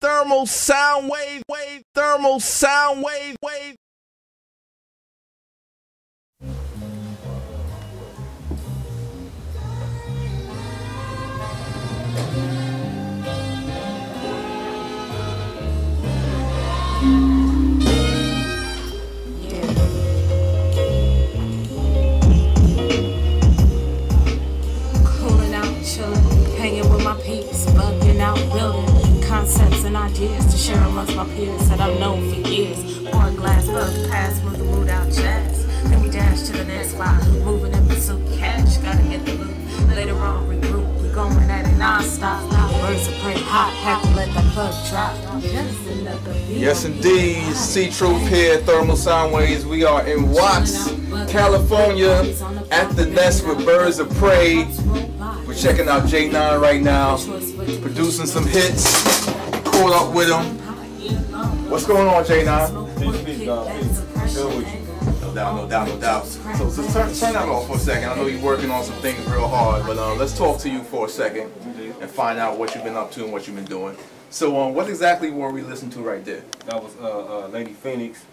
thermal sound wave, thermal sound wave. Hanging with my peeps, bugging out, building concepts and ideas to share amongst my peers that I've known for years. Pour a glass of the past with the mood out jazz. Then we dash to the next spot, moving in pursuit cash. Gotta get the loot. Later on, regroup. We going at it non-stop. Birds of prey hot, have to let that plug drop. Yes, indeed. C-Truth here, Thermal Soundwaves. We are in Watts, California, at the Nest with Birds of Prey. We're checking out J9 right now, producing some hits. Caught up with him. What's going on, J9? No doubt. So turn that off for a second. I know you're working on some things real hard, but let's talk to you for a second and find out what you've been up to and what you've been doing. So what exactly were we listening to right there? That was Lady Phoenix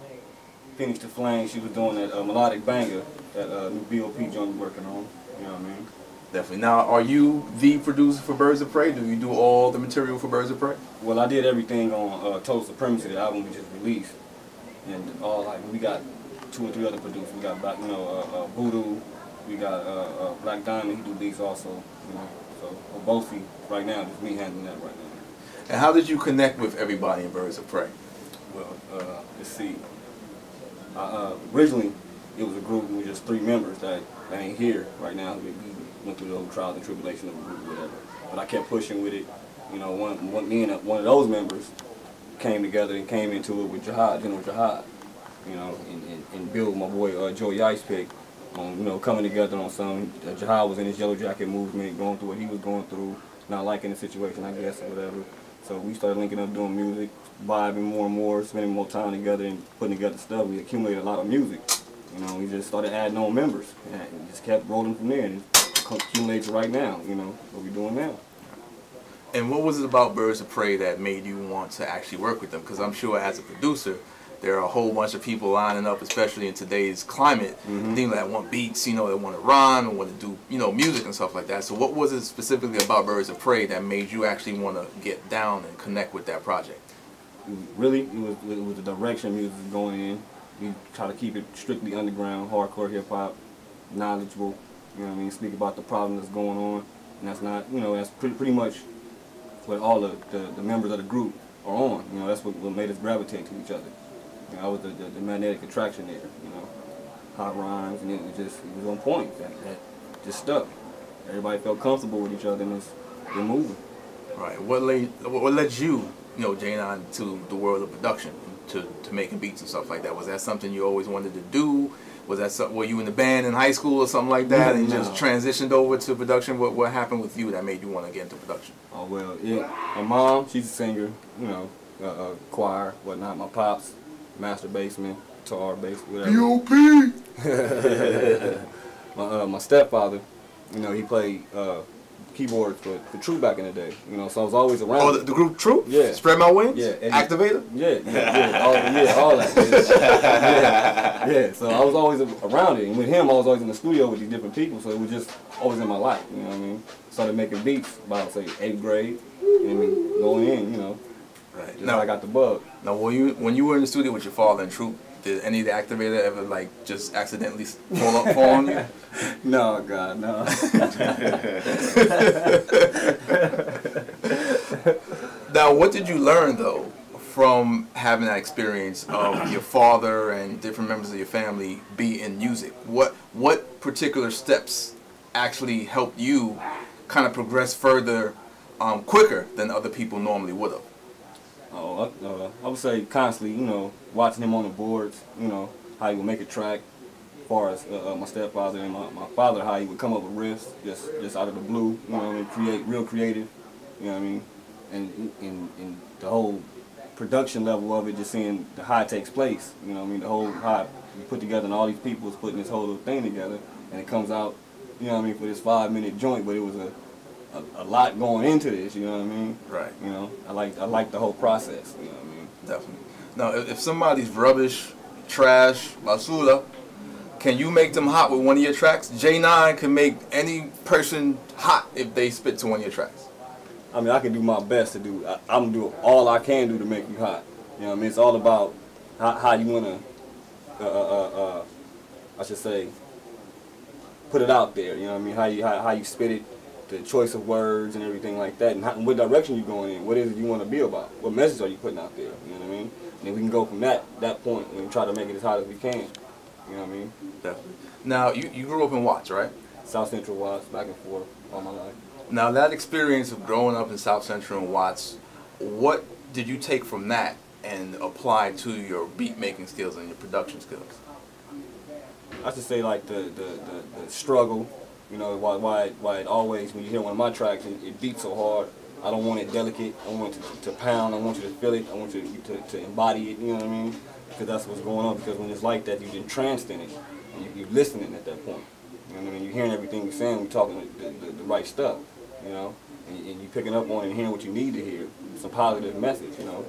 to Flame. She was doing that melodic banger that new BOP joint we're working on. You know what I mean? Definitely. Now, are you the producer for Birds of Prey? Do you do all the material for Birds of Prey? Well, I did everything on Total Supremacy, the album we just released, and we got 2 or 3 other producers. We got Voodoo, we got Black Diamond. He do beats also. You know, so Obosi right now, just me handling that right now. And how did you connect with everybody in Birds of Prey? Well, let's see. Originally, it was a group. We were just 3 members that ain't here right now. We went through the whole trials and tribulation of the group, whatever. But I kept pushing with it. You know, me and one of those members came together and came into it with Jihad, General Jihad. You know, and Bill, my boy Joey Ice Pick, on, you know, coming together on some. Jihad was in his Yellow Jacket movement, going through what he was going through, not liking the situation, I guess, or whatever. So we started linking up, doing music, vibing more and more, spending more time together and putting together stuff. We accumulated a lot of music. You know, we just started adding on members and just kept rolling from there. And accumulates right now, you know, what we're doing now. And what was it about Birds of Prey that made you want to actually work with them? Because I'm sure as a producer, there are a whole bunch of people lining up, especially in today's climate, that want beats, you know, that want to rhyme and want to do, you know, music and stuff like that. So what was it specifically about Birds of Prey that made you actually want to get down and connect with that project? Really, it was the direction music was going in. We try to keep it strictly underground, hardcore hip-hop, knowledgeable. You know what I mean? Speak about the problem that's going on, and that's not, you know, that's pretty much what all the members of the group are on. You know, that's what made us gravitate to each other. You know, I was the magnetic attraction there. You know, hot rhymes, and it was on point. That just stuck. Everybody felt comfortable with each other, and they're moving. Right. What led you, you know, J9, to the world of production, to making beats and stuff like that? Was that something you always wanted to do? Was that something, were you in the band in high school or something like that, and just transitioned over to production? What happened with you that made you want to get into production? Oh, well, yeah. My mom, she's a singer, you know, choir, whatnot. My pops, master bassman, guitar, bass, whatever. B.O.P. My stepfather, you know, he played keyboard for True back in the day, you know, so I was always around. Oh, the group True? Yeah. Spread My Wings? Yeah. Activator? All that. Yeah. So I was always around it, and with him, I was always in the studio with these different people, so it was just always in my life, you know what I mean? Started making beats about, say, 8th grade, you know what I mean, going in, you know. Right. Just now I got the bug. Now, when you were in the studio with your father and True, did any of the Activator ever, like, just accidentally fall on you? No, God, no. Now, what did you learn, though, from having that experience of your father and different members of your family be in music? What particular steps actually helped you kind of progress further quicker than other people normally would have? Oh, I would say constantly, you know, watching him on the boards, you know, how he would make a track, as far as my stepfather and my father, how he would come up with riffs just out of the blue, you know what I mean, create real creative, you know what I mean, and the whole production level of it, just seeing how it takes place, you know what I mean, the whole how you put together and all these people is putting this whole little thing together, and it comes out, you know what I mean, for this 5-minute joint, but it was a lot going into this. You know what I mean? Right. You know, I like the whole process. You know what I mean? Definitely. Now, if somebody's rubbish, trash, basura, can you make them hot with one of your tracks? J9 can make any person hot if they spit to one of your tracks. I mean, I can do my best to do. I'm gonna do all I can do to make you hot. You know what I mean? It's all about how you wanna, I should say, put it out there. You know what I mean? How you spit it, the choice of words and everything like that, and what direction you going in. What is it you want to be about? What message are you putting out there? You know what I mean? And then we can go from that point and try to make it as hot as we can. You know what I mean? Definitely. Now, you grew up in Watts, right? South Central Watts, back and forth all my life. Now, that experience of growing up in South Central and Watts, what did you take from that and apply to your beat making skills and your production skills? I should say like the struggle, you know, why it always, when you hear one of my tracks, it beats so hard. I don't want it delicate. I want it to pound. I want you to feel it. I want you to embody it. You know what I mean? Because that's what's going on. Because when it's like that, you're entranced in it, and you're listening at that point. You know what I mean? You're hearing everything you're saying. We're talking the right stuff. You know, and you're picking up on it and hearing what you need to hear. It's a positive message. You know,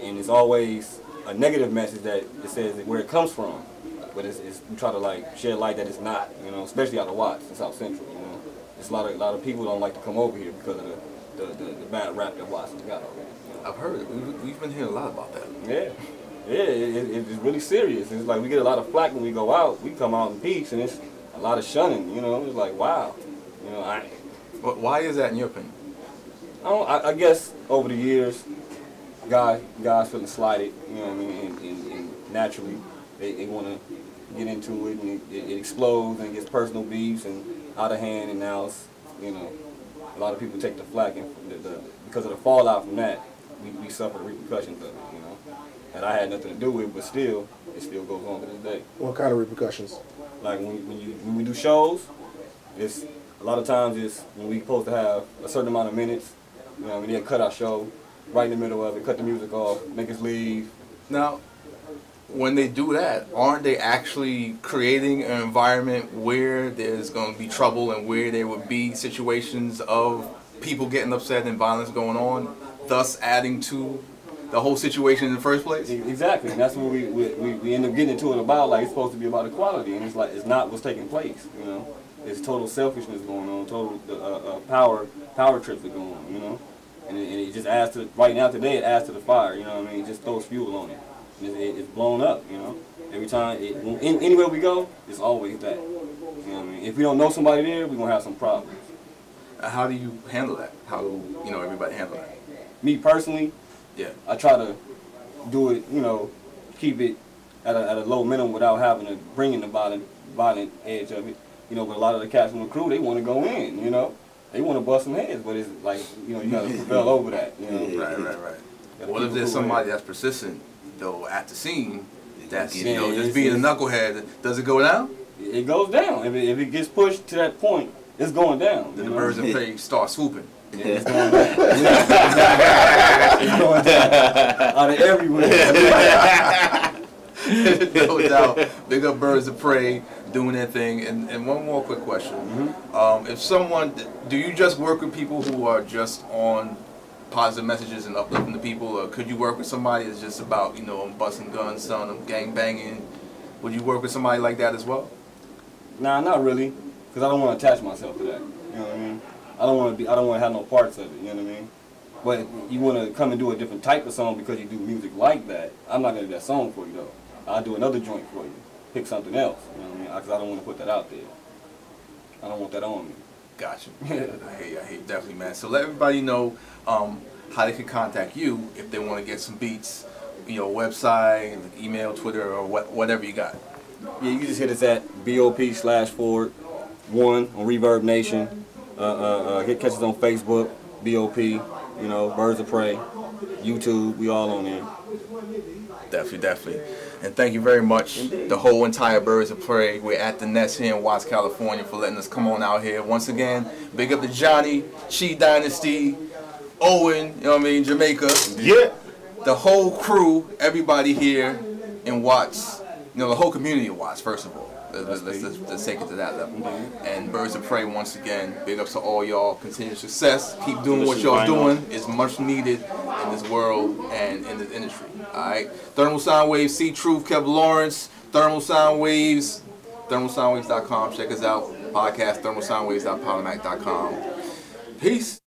and it's always a negative message that it says where it comes from. But it's we try to like shed light that it's not, you know, especially out of Watts in South Central, you know. It's a lot of people don't like to come over here because of the bad rap that Watts got already. You know? I've heard it. We've been hearing a lot about that. Yeah. Yeah, it's really serious. It's like we get a lot of flack when we go out. We come out in peace and it's a lot of shunning, you know. It's like, wow. You know, Why is that in your opinion? I guess over the years, guys feeling slighted, you know what I mean, and naturally they want to get into it, and it explodes and gets personal beefs and out of hand, and now it's, you know, a lot of people take the flack, and because of the fallout from that, we suffer the repercussions of it, you know. And I had nothing to do with it, but still, it still goes on to this day. What kind of repercussions? Like when we do shows, it's a lot of times it's when we supposed to have a certain amount of minutes, you know, we need to cut our show right in the middle of it, cut the music off, make us leave. Now, when they do that, aren't they actually creating an environment where there's going to be trouble and where there would be situations of people getting upset and violence going on, thus adding to the whole situation in the first place? Exactly, and that's what we end up getting into it about. Like, it's supposed to be about equality, and it's like it's not what's taking place. You know, it's total selfishness going on, total power trips are going on. You know, and it just adds to, right now today it adds to the fire. You know what I mean? It just throws fuel on it. It's blown up, you know. Every time, anywhere we go, it's always that. You know what I mean? If we don't know somebody there, we're going to have some problems. How do you handle that? How do, you know, everybody handle that? Me personally, yeah, I try to do it, you know, keep it at a low minimum without having to bring in the violent edge of it. You know, but a lot of the cats from the crew, they want to go in, you know. They want to bust some heads, but it's like, you know, you got to prevail over that, you know. Right. What if there's somebody that's persistent, though, at the scene, that's, you know, just being a knucklehead? Does it go down? It goes down. If it gets pushed to that point, it's going down. Then the Birdz of Prey start swooping. Yeah, it's going down. It's going down. Out of everywhere. No doubt. Big up Birdz of Prey doing their thing. And one more quick question. Mm-hmm. If someone, do you just work with people who are just on positive messages and uplifting the people, or could you work with somebody that's just about, you know, busting guns, selling them, gang banging? Would you work with somebody like that as well? Nah, not really, because I don't want to attach myself to that. You know what I mean? I don't want to have no parts of it. You know what I mean? But you want to come and do a different type of song because you do music like that. I'm not gonna do that song for you though. I'll do another joint for you. Pick something else. You know what I mean? Because I don't want to put that out there. I don't want that on me. Gotcha. I hate definitely, man. So let everybody know how they can contact you if they want to get some beats, you know, website, email, Twitter, or whatever you got. Yeah, you can just hit us at BOP/Ford1 on Reverb Nation. Catch us on Facebook, BOP, you know, Birdz of Prey, YouTube, we all on there. Definitely. And thank you very much, the whole entire Birdz of Prey. We're at the Nest here in Watts, California, for letting us come on out here. Once again, big up to Johnny, Chi Dynasty, Owen, you know what I mean, Jamaica. Yeah. The whole crew, everybody here in Watts, you know, the whole community of Watts, first of all. Let's take it to that level. And Birdz of Prey, once again, big ups to all y'all. Continued success. Keep doing what y'all doing. It's much needed in this world and in this industry. Alright. Thermal Soundwaves, See Truth, Kev Lawrence, Thermal Soundwaves, thermalsoundwaves.com. Check us out. Podcast, thermalsoundwaves.polymac.com. Peace.